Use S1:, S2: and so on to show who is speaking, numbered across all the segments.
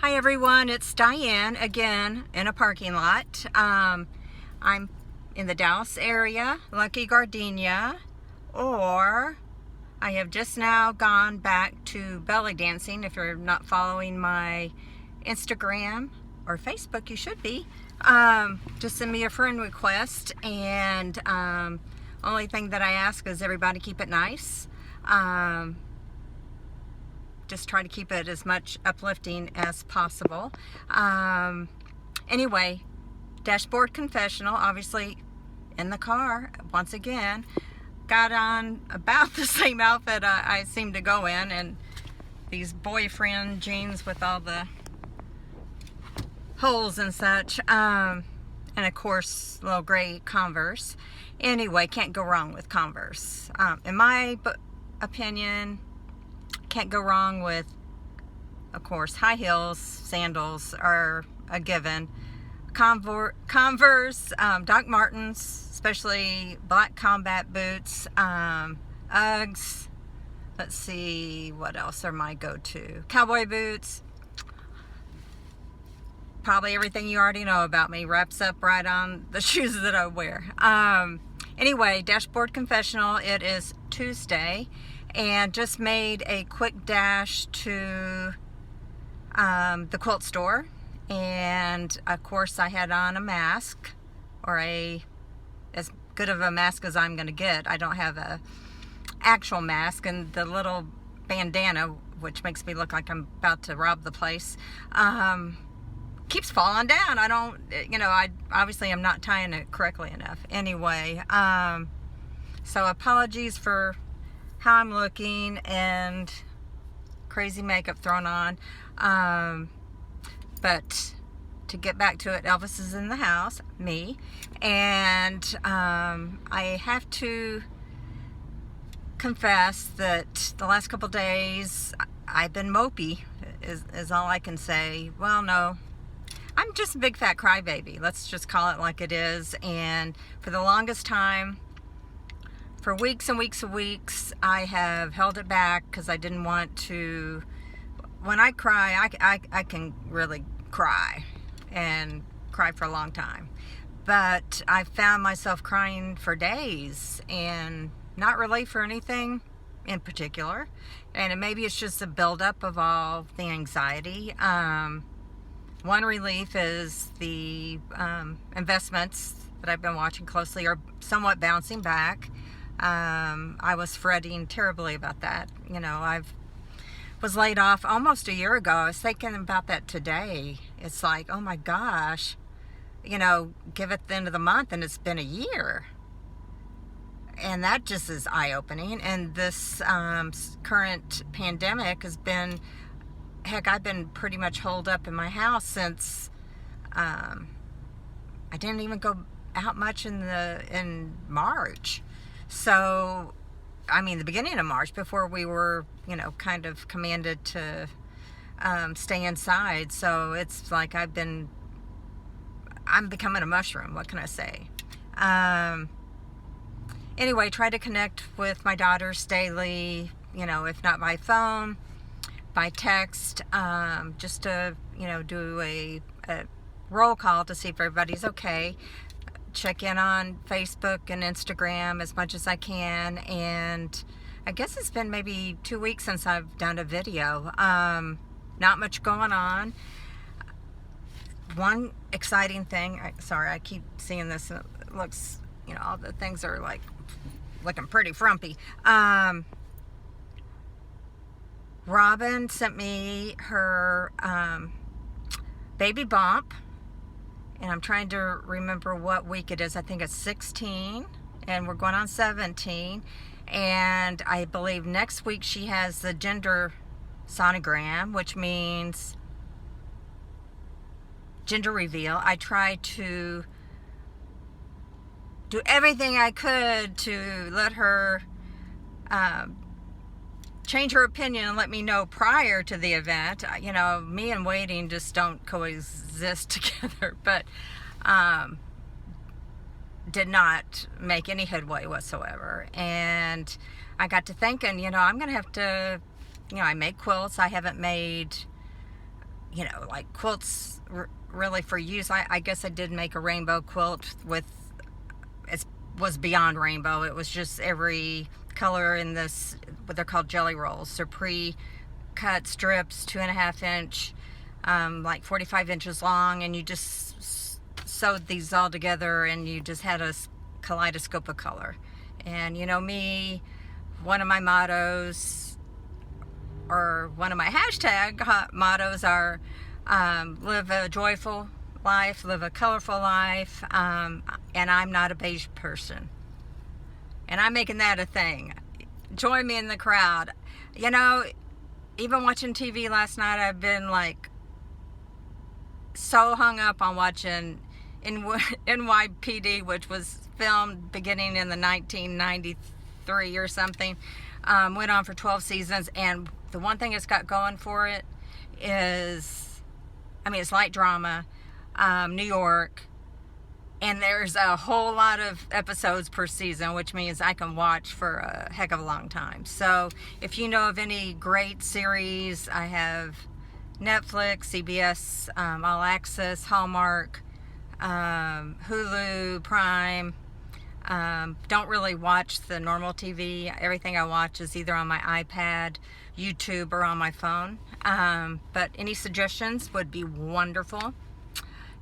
S1: Hi everyone, it's Diane again in a parking lot. I'm in the Dallas area, lucky Gardenia, or I have just now gone back to belly dancing. If you're not following my Instagram or Facebook, you should be. Just send me a friend request, and only thing that I ask is everybody keep it nice. Just try to keep it as much uplifting as possible. Anyway, dashboard confessional, obviously in the car, once again, got on about the same outfit I seem to go in, and these boyfriend jeans with all the holes and such, and of course little gray Converse. Anyway, can't go wrong with Converse. In my opinion, can't go wrong with, of course, high heels. Sandals are a given. Converse, Doc Martens, especially black combat boots, Uggs. Let's see, what else are my go-to? Cowboy boots. Probably everything you already know about me wraps up right on the shoes that I wear. Anyway, dashboard confessional. It is Tuesday, and just made a quick dash to the quilt store, and of course I had on a mask, or as good of a mask as I'm gonna get. I don't have a actual mask, and the little bandana, which makes me look like I'm about to rob the place, keeps falling down. I obviously am not tying it correctly enough. Anyway, so apologies for how I'm looking and crazy makeup thrown on. But to get back to it, Elvis is in the house, me, and I have to confess that the last couple days I've been mopey, is all I can say. Well, no, I'm just a big fat crybaby. Let's just call it like it is. And for the longest time, for weeks and weeks and weeks, I have held it back because I didn't want to. When I cry, I can really cry, and cry for a long time. But I found myself crying for days, and not really for anything in particular. And maybe it's just a buildup of all the anxiety. One relief is the investments that I've been watching closely are somewhat bouncing back. I was fretting terribly about that. I was laid off almost a year ago. I was thinking about that today. It's like, oh my gosh, give it the end of the month and it's been a year. And that just is eye-opening. And this current pandemic has been, heck, I've been pretty much holed up in my house since I didn't even go out much in March. So, the beginning of March, before we were, kind of commanded to stay inside. So it's like I'm becoming a mushroom. What can I say? Anyway, try to connect with my daughters daily, if not by phone, by text, just to, do a roll call to see if everybody's okay. Check in on Facebook and Instagram as much as I can, and I guess it's been maybe 2 weeks since I've done a video. Not much going on. One exciting thing, sorry, I keep seeing this, and it looks, all the things are like looking pretty frumpy. Robin sent me her baby bump, and I'm trying to remember what week it is. I think it's 16, and we're going on 17. And I believe next week she has the gender sonogram, which means gender reveal. I tried to do everything I could to let her change her opinion and let me know prior to the event. Me and waiting just don't coexist together, but did not make any headway whatsoever. And I got to thinking, I'm gonna have to, I make quilts. I haven't made like quilts really for use. I guess I did make a rainbow quilt with, it was beyond rainbow. It was just every color in this, what they're called jelly rolls. So pre-cut strips, 2.5 inch, like 45 inches long, and you just sewed these all together, and you just had a kaleidoscope of color. And me, one of my mottos, or one of my hashtag mottos are, live a joyful life, live a colorful life, and I'm not a beige person. And I'm making that a thing. Join me in the crowd. Even watching TV last night, I've been like so hung up on watching NYPD, which was filmed beginning in the 1993 or something. Went on for 12 seasons, and the one thing it's got going for it is, it's light drama, New York, and there's a whole lot of episodes per season, which means I can watch for a heck of a long time. So if you know of any great series, I have Netflix, CBS, All Access, Hallmark, Hulu, Prime. Don't really watch the normal TV. Everything I watch is either on my iPad, YouTube, or on my phone. But any suggestions would be wonderful.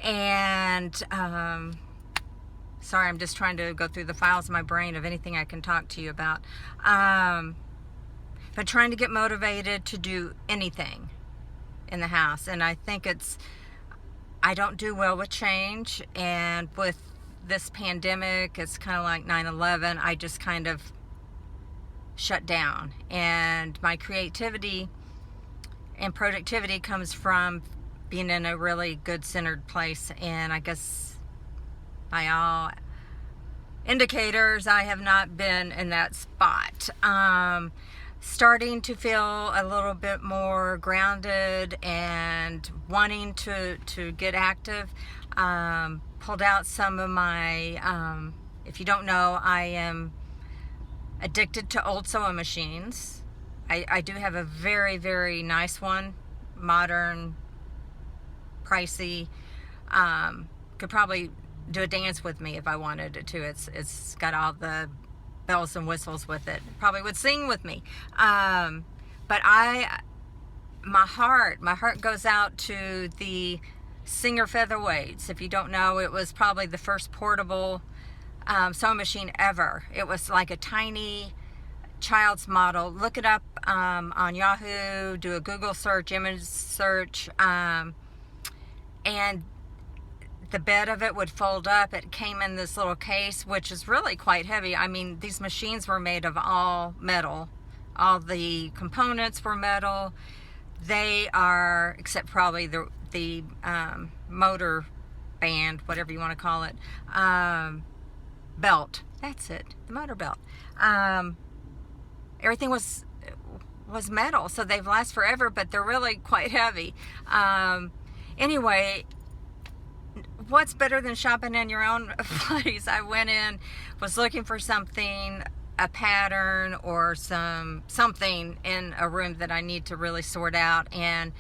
S1: And sorry, I'm just trying to go through the files in my brain of anything I can talk to you about. But trying to get motivated to do anything in the house. And I think I don't do well with change. And with this pandemic, it's kind of like 9/11. I just kind of shut down. And my creativity and productivity comes from being in a really good centered place, and I guess by all indicators I have not been in that spot. Starting to feel a little bit more grounded and wanting to get active. Pulled out some of my, if you don't know, I am addicted to old sewing machines. I do have a very, very nice one, modern, pricey. Could probably do a dance with me if I wanted it to. It's got all the bells and whistles with it. Probably would sing with me. But my heart goes out to the Singer Featherweights. If you don't know, it was probably the first portable sewing machine ever. It was like a tiny child's model. Look it up on Yahoo, do a Google search, image search, and the bed of it would fold up. It came in this little case, which is really quite heavy. These machines were made of all metal. All the components were metal. They are, except probably the motor band, whatever you want to call it, belt. That's it, the motor belt. Everything was metal, so they've lasted forever, but they're really quite heavy. Anyway, what's better than shopping in your own place? I went in, was looking for something, a pattern or something in a room that I need to really sort out. And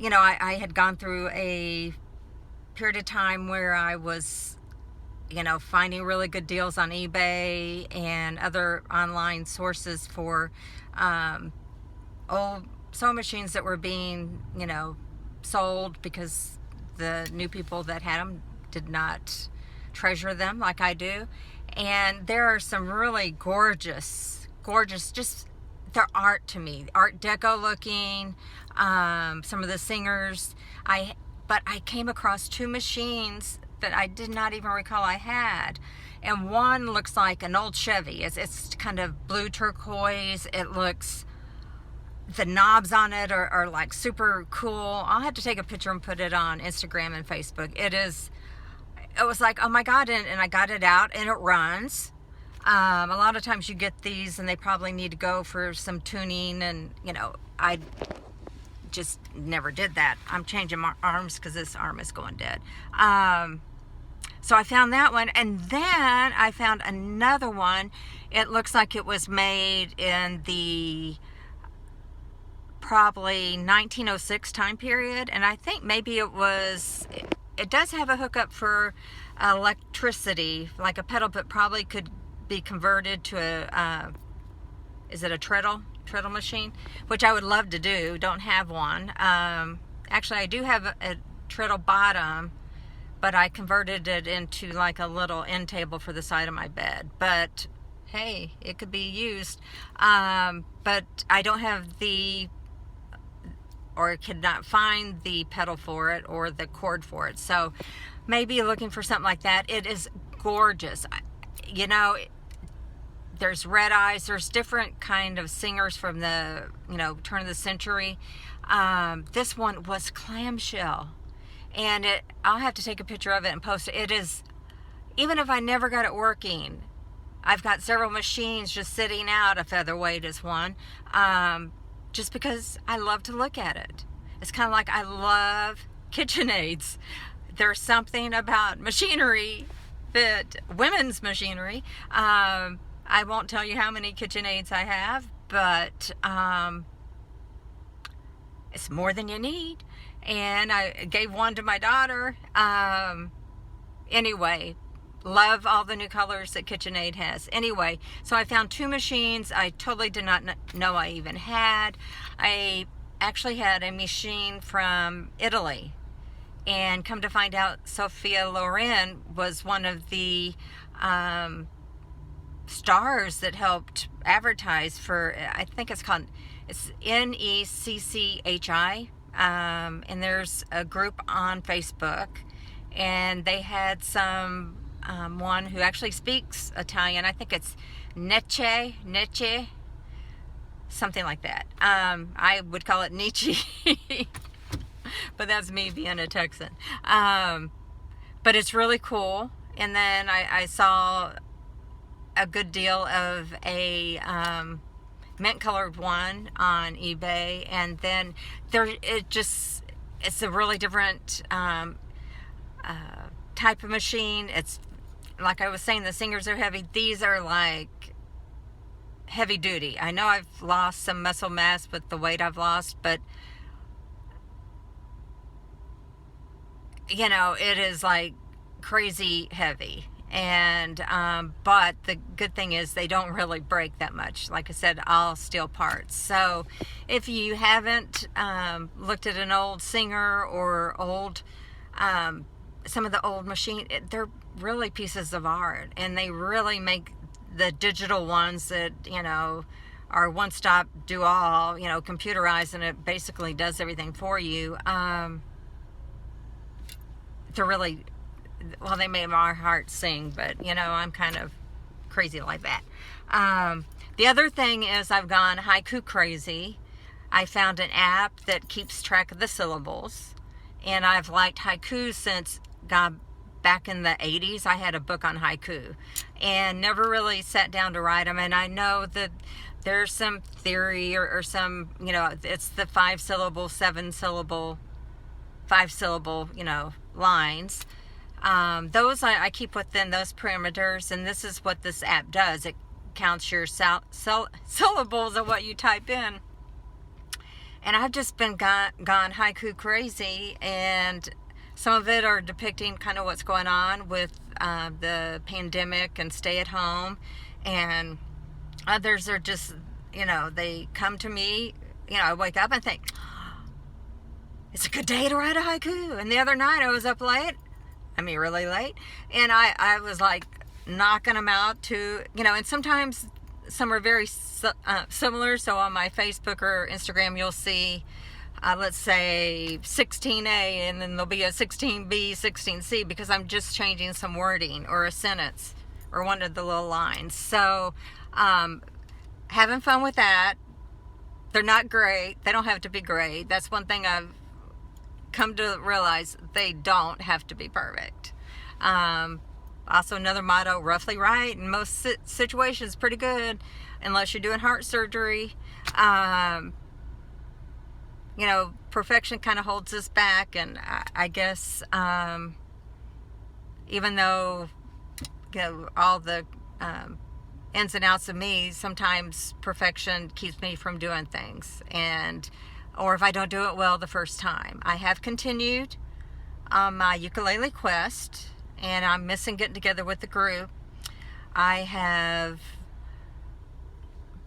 S1: I had gone through a period of time where I was finding really good deals on eBay and other online sources for old sewing machines that were being sold because the new people that had them did not treasure them like I do. And there are some really gorgeous, just they're art to me, art deco looking, some of the singers. But I came across two machines that I did not even recall I had. And one looks like an old Chevy. It's kind of blue turquoise. It looks, the knobs on it are like super cool. I'll have to take a picture and put it on Instagram and Facebook. It was like, oh my God, and I got it out and it runs. A lot of times you get these and they probably need to go for some tuning, and I just never did that. I'm changing my arms because this arm is going dead. So I found that one, and then I found another one. It looks like it was made in the probably 1906 time period, and I think maybe it does have a hookup for electricity, like a pedal, but probably could be converted to is it a treadle machine, which I would love to do. Don't have one. Actually, I do have a treadle bottom, but I converted it into like a little end table for the side of my bed. But hey, it could be used. But I don't have or could not find the pedal for it or the cord for it. So maybe looking for something like that. It is gorgeous. You know, there's Red Eyes. There's different kind of singers from the, turn of the century. This one was clamshell. And I'll have to take a picture of it and post it. It is, even if I never got it working, I've got several machines just sitting out. A featherweight is one. Just because I love to look at it. It's kind of like I love KitchenAids. There's something about machinery, women's machinery. I won't tell you how many KitchenAids I have, but it's more than you need. And I gave one to my daughter. Anyway, love all the new colors that KitchenAid has. Anyway, so I found 2 machines I totally did not know I even had. I actually had a machine from Italy. And come to find out, Sophia Loren was one of the stars that helped advertise for, I think it's NECCHI. And there's a group on Facebook, and they had one who actually speaks Italian. I think it's Nece, something like that. I would call it Nietzsche, but that's me being a Texan. But it's really cool. And then I saw a good deal of a mint colored one on eBay, and then it's a really different type of machine. It's like I was saying, the singers are heavy. These are like heavy duty. I know I've lost some muscle mass with the weight I've lost, but it is like crazy heavy. And but the good thing is they don't really break that much. Like I said, all steel parts. So if you haven't looked at an old Singer or some of the old machine, they're really pieces of art, and they really make the digital ones that are one stop do all, computerized, and it basically does everything for you. They're really, well, they made my heart sing, but I'm kind of crazy like that. The other thing is I've gone haiku crazy. I found an app that keeps track of the syllables, and I've liked haiku since back in the 80s. I had a book on haiku and never really sat down to write them. And I know that there's some theory or some, it's the 5-syllable, 7-syllable, 5-syllable, lines. Those I keep within those parameters, and this is what this app does. It counts your syllables of what you type in. And I've just been gone haiku crazy, and some of it are depicting kind of what's going on with the pandemic and stay at home, and others are just, they come to me, I wake up and think, it's a good day to write a haiku. And the other night I was up late, really late, and I was like knocking them out to, and sometimes some are very similar. So on my Facebook or Instagram, you'll see, let's say 16A, and then there'll be a 16B, 16C, because I'm just changing some wording or a sentence or one of the little lines. So having fun with that. They're not great. They don't have to be great. That's one thing I've come to realize. They don't have to be perfect. Also, another motto, roughly right in most situations, pretty good, unless you're doing heart surgery. Perfection kind of holds us back, and I guess even though all the ins and outs of me, sometimes perfection keeps me from doing things, and or if I don't do it well the first time. I have continued on my ukulele quest, and I'm missing getting together with the group. I have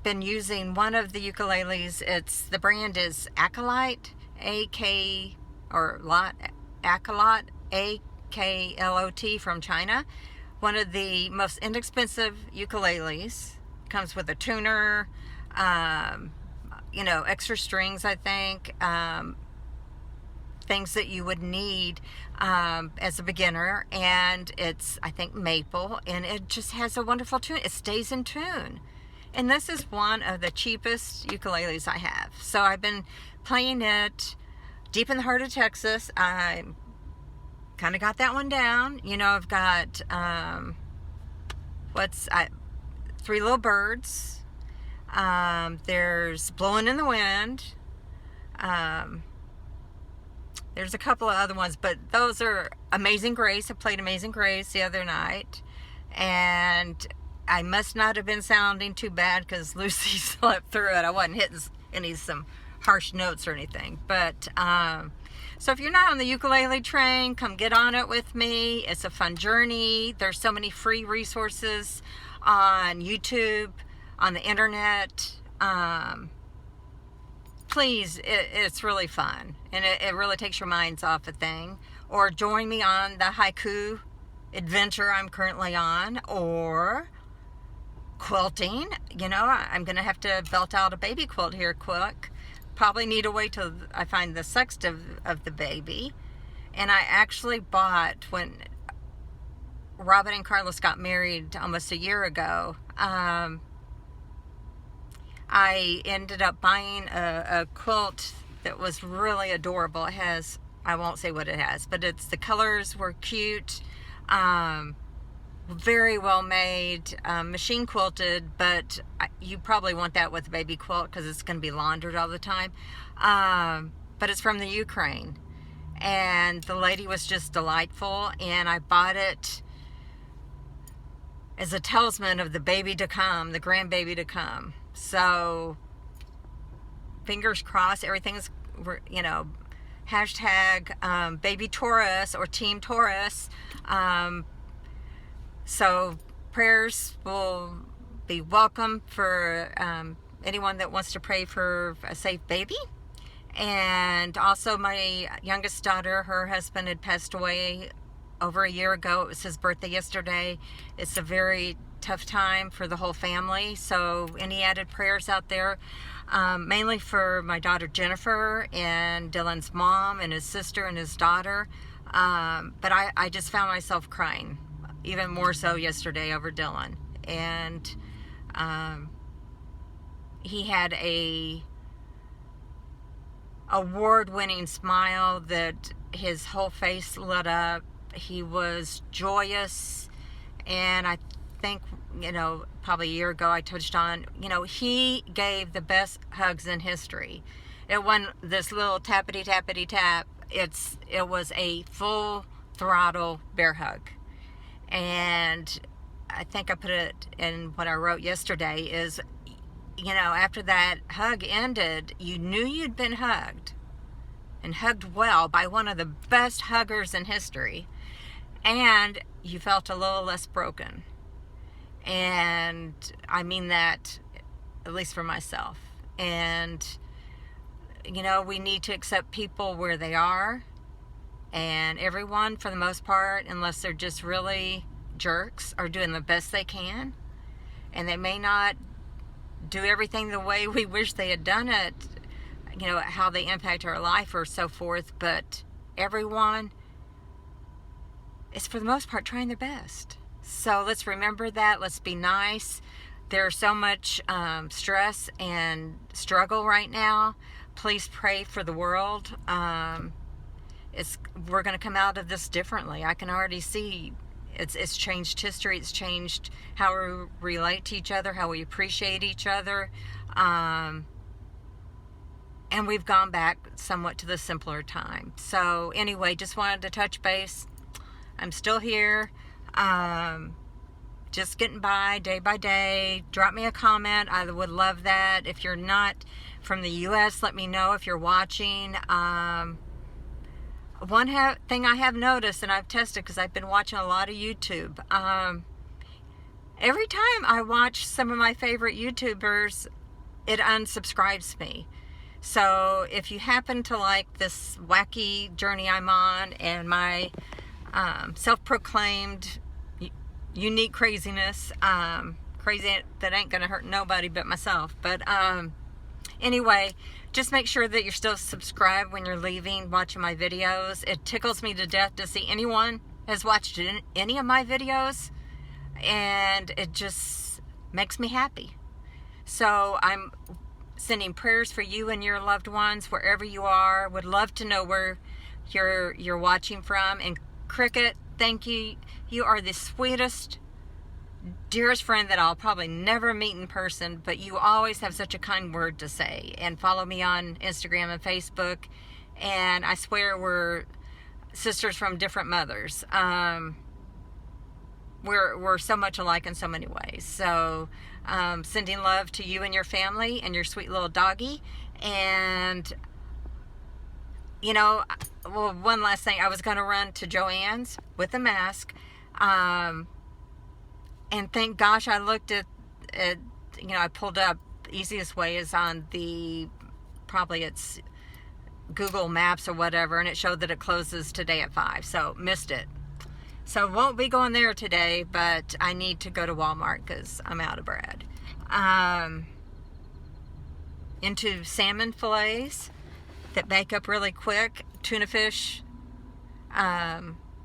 S1: been using one of the ukuleles. The brand is Acolyte, Acolyte, AKLOT, from China. One of the most inexpensive ukuleles. Comes with a tuner, extra strings, I think, things that you would need as a beginner, and it's, I think, maple, and it just has a wonderful tune. It stays in tune. And this is one of the cheapest ukuleles I have. So I've been playing it deep in the heart of Texas. I kind of got that one down. I've got Three Little Birds. There's Blowing in the Wind. There's a couple of other ones, but those are Amazing Grace. I played Amazing Grace the other night, and I must not have been sounding too bad because Lucy slept through it. I wasn't hitting some harsh notes or anything. But so if you're not on the ukulele train, come get on it with me. It's a fun journey. There's so many free resources on YouTube, on the internet. Please, it's really fun, and it really takes your minds off a thing. Or join me on the haiku adventure I'm currently on, or quilting. I'm going to have to belt out a baby quilt here quick. Probably need to wait till I find the sex of the baby. And I actually bought, when Robin and Carlos got married almost a year ago, I ended up buying a quilt that was really adorable. It has, I won't say what it has, but the colors were cute, very well made, machine quilted, but you probably want that with a baby quilt because it's going to be laundered all the time. But it's from the Ukraine, and the lady was just delightful, and I bought it as a talisman of the baby to come, the grandbaby to come. So fingers crossed, everything's, hashtag baby Taurus or Team Taurus. So prayers will be welcome for anyone that wants to pray for a safe baby. And also my youngest daughter, her husband had passed away over a year ago. It was his birthday yesterday. It's a very tough time for the whole family. So any added prayers out there, mainly for my daughter Jennifer and Dylan's mom and his sister and his daughter. But I just found myself crying even more so yesterday over Dylan. And he had a award-winning smile that his whole face lit up. He was joyous, and I think, probably a year ago I touched on, he gave the best hugs in history. It wasn't this little tappity tappity tap. It was a full throttle bear hug. And I think I put it in what I wrote yesterday is, after that hug ended, you knew you'd been hugged, and hugged well, by one of the best huggers in history. And you felt a little less broken. And I mean that, at least for myself. And, we need to accept people where they are. And everyone, for the most part, unless they're just really jerks, are doing the best they can. And they may not do everything the way we wish they had done it, how they impact our life or so forth. But everyone is, for the most part, trying their best. So let's remember that. Let's be nice. There's so much stress and struggle right now. Please pray for the world. We're going to come out of this differently. I can already see it's changed history. It's changed how we relate to each other, how we appreciate each other. And we've gone back somewhat to the simpler time. So anyway, just wanted to touch base. I'm still here. just getting by day by day. Drop me a comment. I would love that. If you're not from the U.S., let me know if you're watching. One thing I have noticed, and I've tested because I've been watching a lot of YouTube, every time I watch some of my favorite YouTubers, it unsubscribes me. So if you happen to like this wacky journey I'm on and my self-proclaimed unique craziness, crazy that ain't gonna hurt nobody but myself, but anyway, just make sure that you're still subscribed when you're leaving watching my videos. It tickles me to death to see anyone has watched any of my videos, and it just makes me happy. So I'm sending prayers for you and your loved ones wherever you are. Would love to know where you're watching from. And Cricket, thank you. You are the sweetest, dearest friend that I'll probably never meet in person, but you always have such a kind word to say. And follow me on Instagram and Facebook, and I swear we're sisters from different mothers. We're so much alike in so many ways. So sending love to you and your family and your sweet little doggy. And you know, well, one last thing, I was going to run to Joann's with a mask, and thank gosh I looked at you know, I pulled up, the easiest way is on probably it's Google Maps or whatever, and it showed that it closes today at 5, so missed it. So won't be going there today, but I need to go to Walmart because I'm out of bread. Into salmon fillets that bake up really quick, tuna fish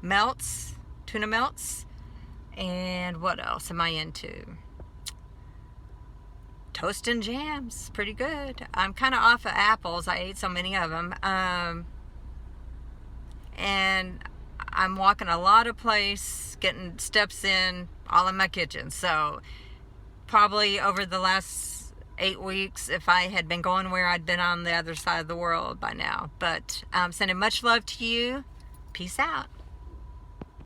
S1: melts, tuna melts, and what else am I into? Toast and jams, pretty good. I'm kind of off of apples. I ate so many of them. And I'm walking a lot of place, getting steps in all in my kitchen. So probably over the last 8 weeks, if I had been going where, I'd been on the other side of the world by now. But sending much love to you. Peace out.